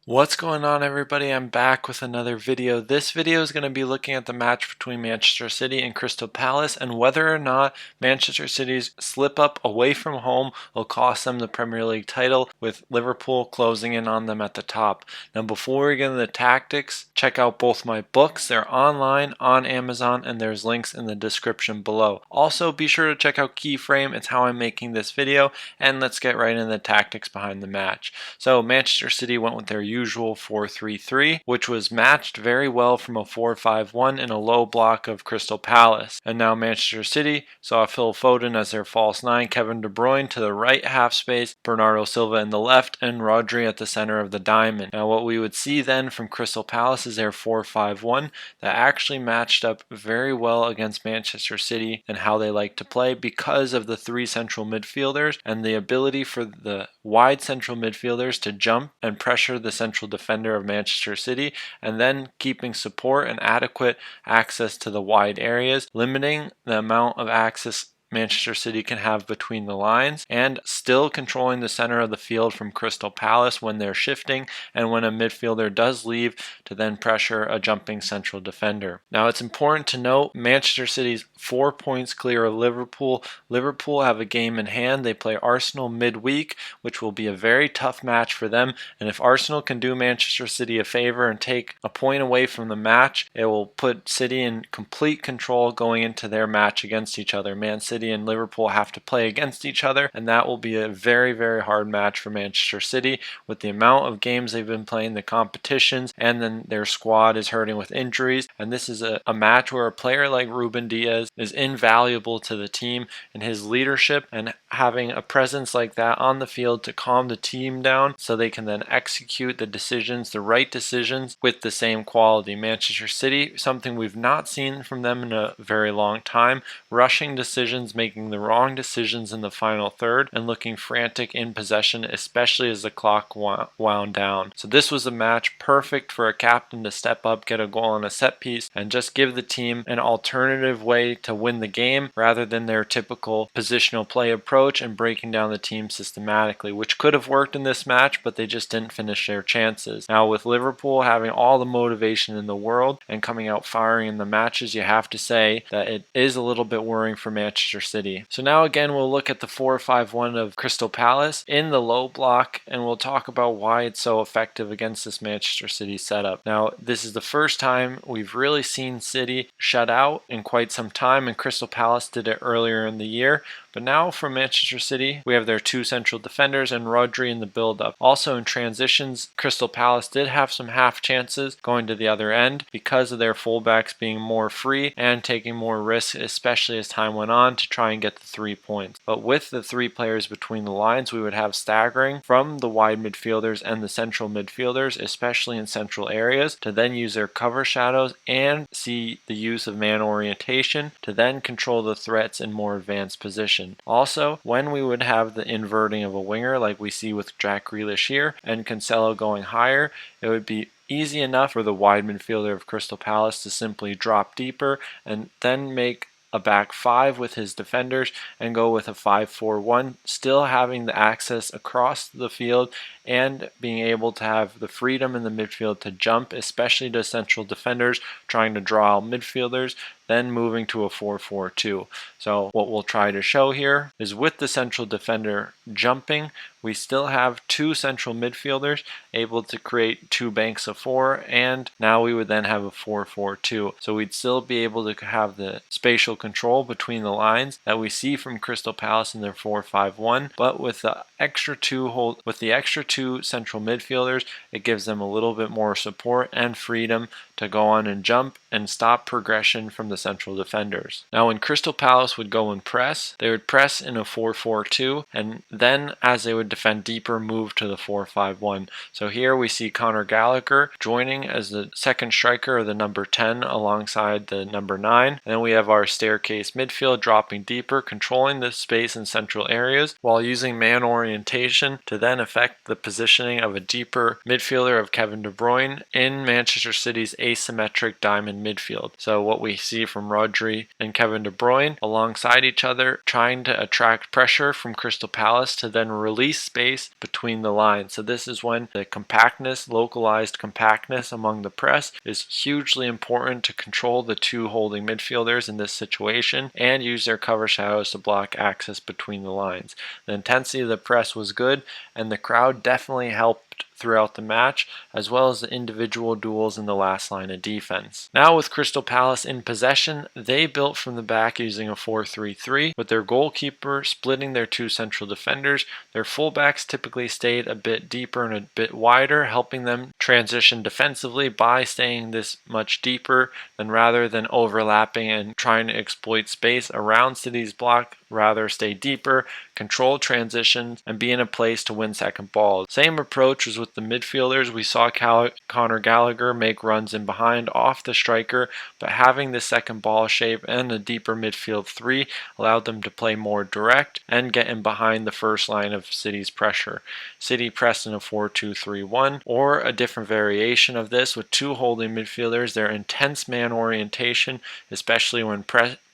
What's going on, everybody? I'm back with another video. This video is going to be looking at the match between Manchester City and Crystal Palace and whether or not Manchester City's slip up away from home will cost them the Premier League title, with Liverpool closing in on them at the top. Now, before we get into the tactics, check out both my books. They're online on Amazon and there's links in the description below. Also, be sure to check out Keyframe. It's how I'm making this video, and let's get right into the tactics behind the match. So Manchester City went with their usual 4-3-3, which was matched very well from a 4-5-1 in a low block of Crystal Palace. And now Manchester City saw Phil Foden as their false nine, Kevin De Bruyne to the right half space, Bernardo Silva in the left, and Rodri at the center of the diamond. Now what we would see then from Crystal Palace is their 4-5-1 that actually matched up very well against Manchester City and how they like to play, because of the three central midfielders and the ability for the wide central midfielders to jump and pressure the central defender of Manchester City, and then keeping support and adequate access to the wide areas, limiting the amount of access Manchester City can have between the lines, and still controlling the center of the field from Crystal Palace when they're shifting and when a midfielder does leave, to then pressure a jumping central defender. Now it's important to note Manchester City's 4 points clear of Liverpool. Liverpool have a game in hand. They play Arsenal midweek, which will be a very tough match for them, and if Arsenal can do Manchester City a favor and take a point away from the match, it will put City in complete control going into their match against each other. Man City and Liverpool have to play against each other, and that will be a very, very hard match for Manchester City with the amount of games they've been playing, the competitions, and then their squad is hurting with injuries. And this is a match where a player like Ruben Diaz is invaluable to the team, and his leadership and having a presence like that on the field to calm the team down so they can then execute the decisions, the right decisions, with the same quality. Manchester City, something we've not seen from them in a very long time, rushing decisions, making the wrong decisions in the final third, and looking frantic in possession, especially as the clock wound down. So this was a match perfect for a captain to step up, get a goal on a set piece, and just give the team an alternative way to win the game rather than their typical positional play approach and breaking down the team systematically, which could have worked in this match, but they just didn't finish their chances. Now with Liverpool having all the motivation in the world and coming out firing in the matches, you have to say that it is a little bit worrying for Manchester City. So now again we'll look at the 4-5-1 of Crystal Palace in the low block, and we'll talk about why it's so effective against this Manchester City setup. Now this is the first time we've really seen City shut out in quite some time, and Crystal Palace did it earlier in the year. But now for Manchester City, we have their two central defenders and Rodri in the build-up. Also in transitions, Crystal Palace did have some half chances going to the other end because of their fullbacks being more free and taking more risks, especially as time went on, to try and get the 3 points. But with the three players between the lines, we would have staggering from the wide midfielders and the central midfielders, especially in central areas, to then use their cover shadows and see the use of man orientation to then control the threats in more advanced position. Also, when we would have the inverting of a winger like we see with Jack Grealish here and Cancelo going higher, it would be easy enough for the wide midfielder of Crystal Palace to simply drop deeper and then make a back five with his defenders and go with a 5-4-1, still having the access across the field and being able to have the freedom in the midfield to jump, especially to central defenders trying to draw out midfielders, then moving to a 4-4-2. So what we'll try to show here is with the central defender jumping, we still have two central midfielders able to create two banks of four, and now we would then have a 4-4-2. So we'd still be able to have the spatial control between the lines that we see from Crystal Palace in their 4-5-1, but with the extra two central midfielders, it gives them a little bit more support and freedom to go on and jump and stop progression from the central defenders. Now when Crystal Palace would go and press, they would press in a 4-4-2, and then as they would defend deeper, move to the 4-5-1. So here we see Conor Gallagher joining as the second striker, or the number 10, alongside the number 9. And then we have our staircase midfield dropping deeper, controlling the space in central areas while using man orientation to then affect the positioning of a deeper midfielder of Kevin De Bruyne in Manchester City's asymmetric diamond midfield. So what we see from Rodri and Kevin De Bruyne alongside each other, trying to attract pressure from Crystal Palace to then release space between the lines. So this is when the compactness, localized compactness among the press is hugely important to control the two holding midfielders in this situation and use their cover shadows to block access between the lines. The intensity of the press was good, and the crowd definitely helped throughout the match, as well as the individual duels in the last line of defense. Now with Crystal Palace in possession, they built from the back using a 4-3-3, with their goalkeeper splitting their two central defenders. Their fullbacks typically stayed a bit deeper and a bit wider, helping them transition defensively by staying this much deeper rather than overlapping and trying to exploit space around City's block. Rather stay deeper, control transitions, and be in a place to win second balls. Same approach was with the midfielders. We saw Conor Gallagher make runs in behind off the striker, but having the second ball shape and a deeper midfield three allowed them to play more direct and get in behind the first line of City's pressure. City pressed in a 4-2-3-1 or a different variation of this with two holding midfielders. Their intense man orientation, especially when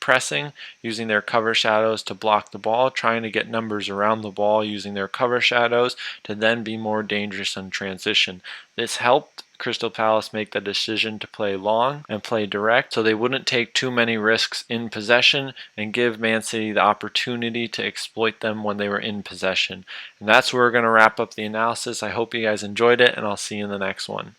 pressing, using their cover shadows to block the ball, trying to get numbers around the ball using their cover shadows to then be more dangerous in transition. This helped Crystal Palace make the decision to play long and play direct so they wouldn't take too many risks in possession and give Man City the opportunity to exploit them when they were in possession. And that's where we're going to wrap up the analysis. I hope you guys enjoyed it, and I'll see you in the next one.